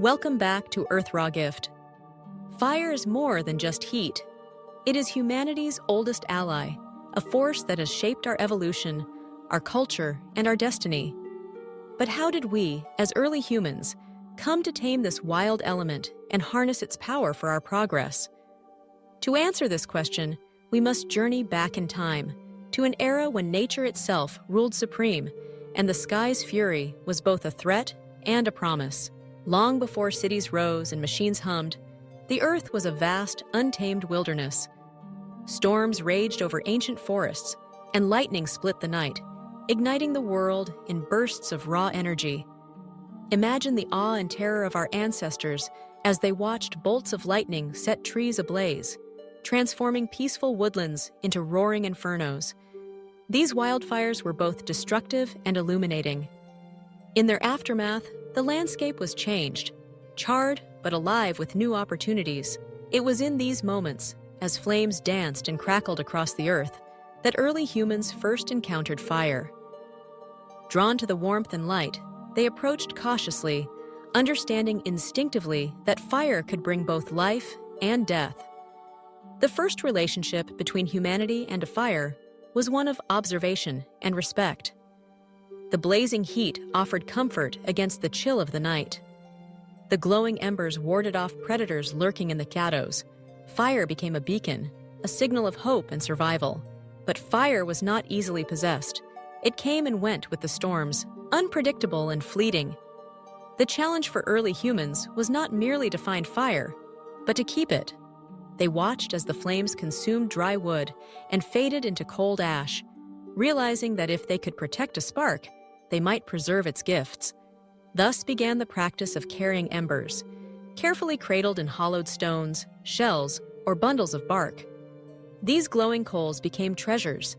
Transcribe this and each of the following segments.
Welcome back to EarthRawGift. Fire is more than just heat. It is humanity's oldest ally, a force that has shaped our evolution, our culture, and our destiny. But how did we, as early humans, come to tame this wild element and harness its power for our progress? To answer this question, we must journey back in time, to an era when nature itself ruled supreme, and the sky's fury was both a threat and a promise. Long before cities rose and machines hummed, the earth was a vast, untamed wilderness. Storms raged over ancient forests, and lightning split the night, igniting the world in bursts of raw energy. Imagine the awe and terror of our ancestors as they watched bolts of lightning set trees ablaze, transforming peaceful woodlands into roaring infernos. These wildfires were both destructive and illuminating. In their aftermath, the landscape was changed, charred but alive with new opportunities. It was in these moments, as flames danced and crackled across the earth, that early humans first encountered fire. Drawn to the warmth and light, they approached cautiously, understanding instinctively that fire could bring both life and death. The first relationship between humanity and a fire was one of observation and respect. The blazing heat offered comfort against the chill of the night. The glowing embers warded off predators lurking in the shadows. Fire became a beacon, a signal of hope and survival. But fire was not easily possessed. It came and went with the storms, unpredictable and fleeting. The challenge for early humans was not merely to find fire, but to keep it. They watched as the flames consumed dry wood and faded into cold ash, realizing that if they could protect a spark, they might preserve its gifts. Thus began the practice of carrying embers, carefully cradled in hollowed stones, shells, or bundles of bark. These glowing coals became treasures,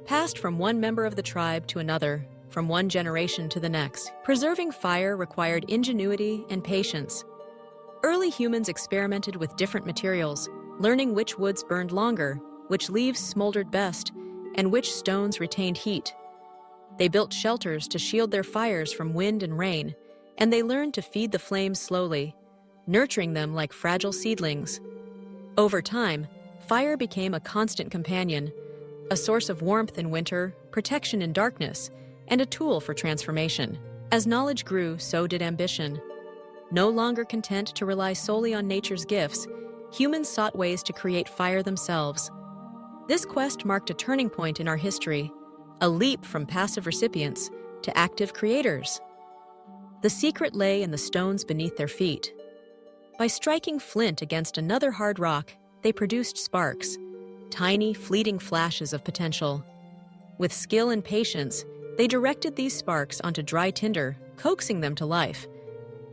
passed from one member of the tribe to another, from one generation to the next. Preserving fire required ingenuity and patience. Early humans experimented with different materials, learning which woods burned longer, which leaves smoldered best, and which stones retained heat. They built shelters to shield their fires from wind and rain, and they learned to feed the flames slowly, nurturing them like fragile seedlings. Over time, fire became a constant companion, a source of warmth in winter, protection in darkness, and a tool for transformation. As knowledge grew, so did ambition. No longer content to rely solely on nature's gifts, humans sought ways to create fire themselves. This quest marked a turning point in our history, a leap from passive recipients to active creators. The secret lay in the stones beneath their feet. By striking flint against another hard rock, they produced sparks, tiny, fleeting flashes of potential. With skill and patience, they directed these sparks onto dry tinder, coaxing them to life.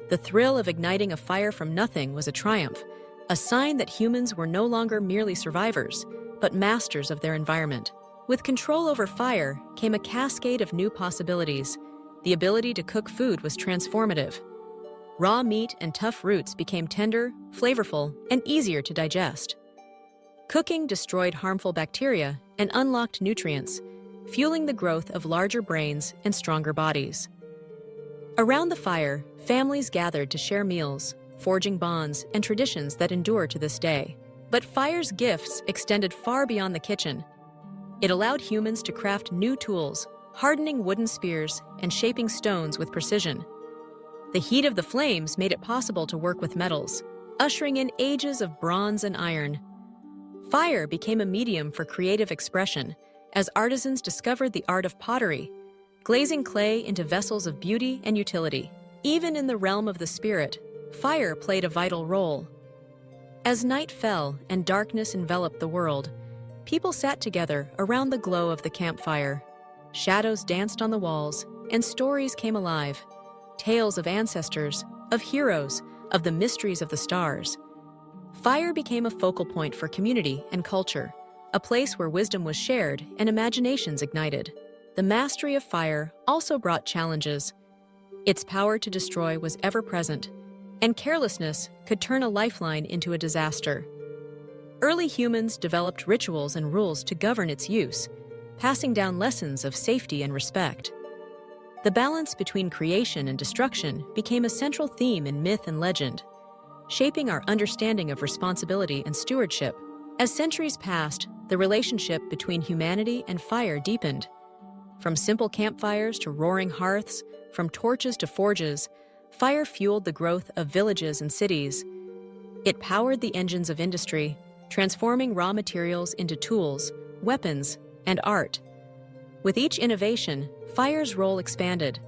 The thrill of igniting a fire from nothing was a triumph, a sign that humans were no longer merely survivors, but masters of their environment. With control over fire came a cascade of new possibilities. The ability to cook food was transformative. Raw meat and tough roots became tender, flavorful, and easier to digest. Cooking destroyed harmful bacteria and unlocked nutrients, fueling the growth of larger brains and stronger bodies. Around the fire, families gathered to share meals, forging bonds and traditions that endure to this day. But fire's gifts extended far beyond the kitchen. It allowed humans to craft new tools, hardening wooden spears and shaping stones with precision. The heat of the flames made it possible to work with metals, ushering in ages of bronze and iron. Fire became a medium for creative expression as artisans discovered the art of pottery, glazing clay into vessels of beauty and utility. Even in the realm of the spirit, fire played a vital role. As night fell and darkness enveloped the world, people sat together around the glow of the campfire. Shadows danced on the walls, and stories came alive. Tales of ancestors, of heroes, of the mysteries of the stars. Fire became a focal point for community and culture, a place where wisdom was shared and imaginations ignited. The mastery of fire also brought challenges. Its power to destroy was ever present, and carelessness could turn a lifeline into a disaster. Early humans developed rituals and rules to govern its use, passing down lessons of safety and respect. The balance between creation and destruction became a central theme in myth and legend, shaping our understanding of responsibility and stewardship. As centuries passed, the relationship between humanity and fire deepened. From simple campfires to roaring hearths, from torches to forges, fire fueled the growth of villages and cities. It powered the engines of industry, transforming raw materials into tools, weapons, and art. With each innovation, fire's role expanded,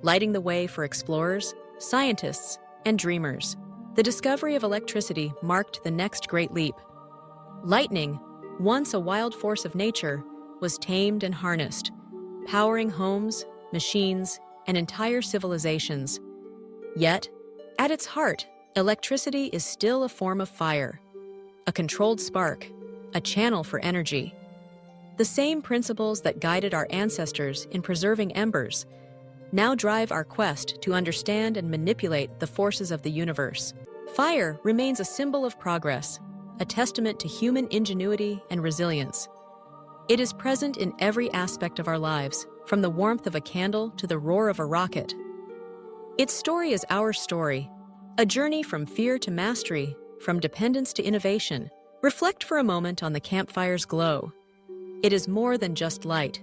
lighting the way for explorers, scientists, and dreamers. The discovery of electricity marked the next great leap. Lightning, once a wild force of nature, was tamed and harnessed, powering homes, machines, and entire civilizations. Yet, at its heart, electricity is still a form of fire, a controlled spark, a channel for energy. The same principles that guided our ancestors in preserving embers now drive our quest to understand and manipulate the forces of the universe. Fire remains a symbol of progress, a testament to human ingenuity and resilience. It is present in every aspect of our lives, from the warmth of a candle to the roar of a rocket. Its story is our story, a journey from fear to mastery, from dependence to innovation. Reflect for a moment on the campfire's glow. It is more than just light.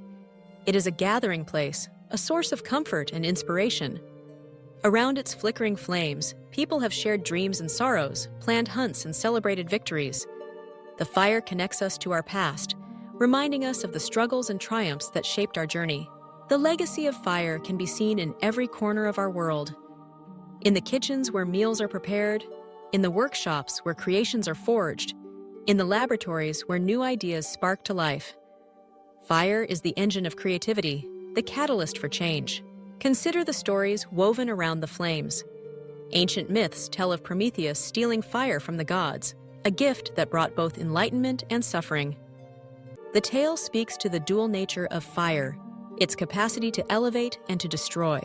It is a gathering place, a source of comfort and inspiration. Around its flickering flames, people have shared dreams and sorrows, planned hunts and celebrated victories. The fire connects us to our past, reminding us of the struggles and triumphs that shaped our journey. The legacy of fire can be seen in every corner of our world. In the kitchens where meals are prepared, in the workshops where creations are forged, in the laboratories where new ideas spark to life. Fire is the engine of creativity, the catalyst for change. Consider the stories woven around the flames. Ancient myths tell of Prometheus stealing fire from the gods, a gift that brought both enlightenment and suffering. The tale speaks to the dual nature of fire, its capacity to elevate and to destroy.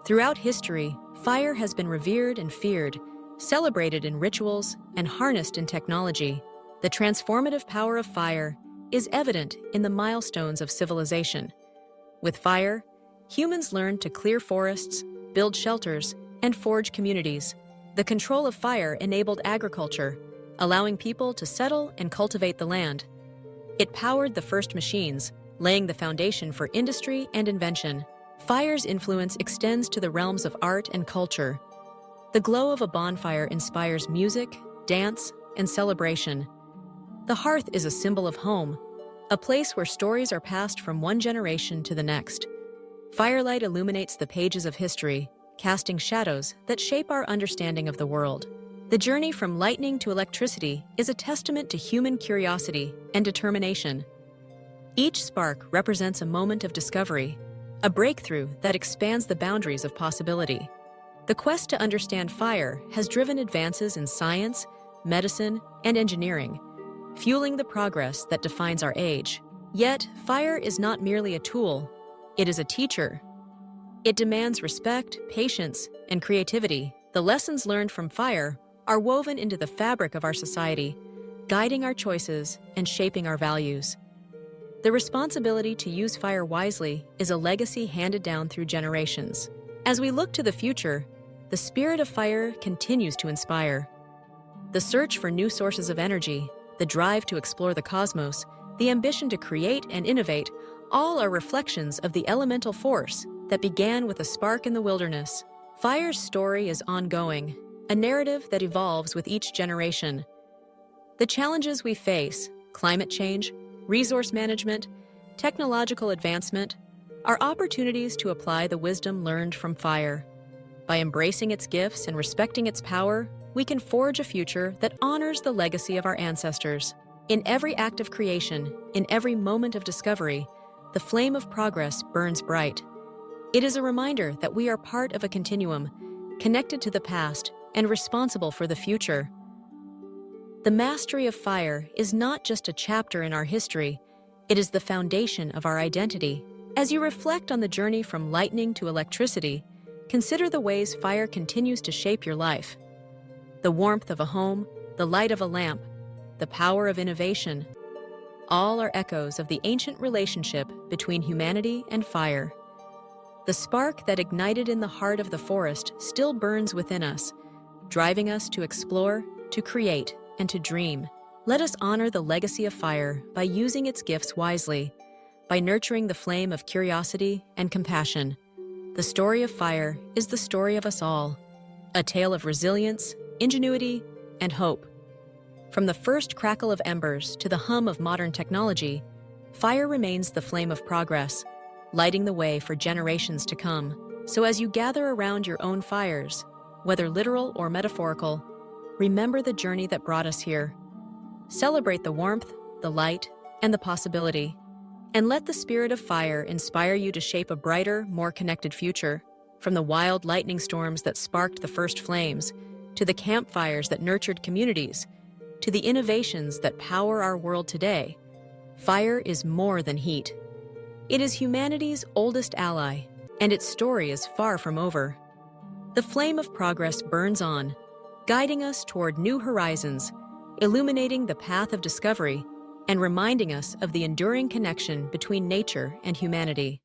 Throughout history, fire has been revered and feared, celebrated in rituals, and harnessed in technology. The transformative power of fire is evident in the milestones of civilization. With fire, humans learned to clear forests, build shelters, and forge communities. The control of fire enabled agriculture, allowing people to settle and cultivate the land. It powered the first machines, laying the foundation for industry and invention. Fire's influence extends to the realms of art and culture. The glow of a bonfire inspires music, dance, and celebration. The hearth is a symbol of home, a place where stories are passed from one generation to the next. Firelight illuminates the pages of history, casting shadows that shape our understanding of the world. The journey from lightning to electricity is a testament to human curiosity and determination. Each spark represents a moment of discovery, a breakthrough that expands the boundaries of possibility. The quest to understand fire has driven advances in science, medicine, and engineering, fueling the progress that defines our age. Yet, fire is not merely a tool, it is a teacher. It demands respect, patience, and creativity. The lessons learned from fire are woven into the fabric of our society, guiding our choices and shaping our values. The responsibility to use fire wisely is a legacy handed down through generations. As we look to the future, the spirit of fire continues to inspire. The search for new sources of energy, the drive to explore the cosmos, the ambition to create and innovate, all are reflections of the elemental force that began with a spark in the wilderness. Fire's story is ongoing, a narrative that evolves with each generation. The challenges we face, climate change, resource management, technological advancement, are opportunities to apply the wisdom learned from fire. By embracing its gifts and respecting its power, we can forge a future that honors the legacy of our ancestors. In every act of creation, in every moment of discovery, the flame of progress burns bright. It is a reminder that we are part of a continuum, connected to the past and responsible for the future. The mastery of fire is not just a chapter in our history, it is the foundation of our identity. As you reflect on the journey from lightning to electricity, consider the ways fire continues to shape your life. The warmth of a home, the light of a lamp, the power of innovation, all are echoes of the ancient relationship between humanity and fire. The spark that ignited in the heart of the forest still burns within us, driving us to explore, to create, and to dream. Let us honor the legacy of fire by using its gifts wisely, by nurturing the flame of curiosity and compassion. The story of fire is the story of us all, a tale of resilience, ingenuity, and hope. From the first crackle of embers to the hum of modern technology, fire remains the flame of progress, lighting the way for generations to come. So as you gather around your own fires, whether literal or metaphorical, remember the journey that brought us here. Celebrate the warmth, the light, and the possibility. And let the spirit of fire inspire you to shape a brighter, more connected future. From the wild lightning storms that sparked the first flames, to the campfires that nurtured communities, to the innovations that power our world today, fire is more than heat. It is humanity's oldest ally, and its story is far from over. The flame of progress burns on, guiding us toward new horizons, illuminating the path of discovery, and reminding us of the enduring connection between nature and humanity.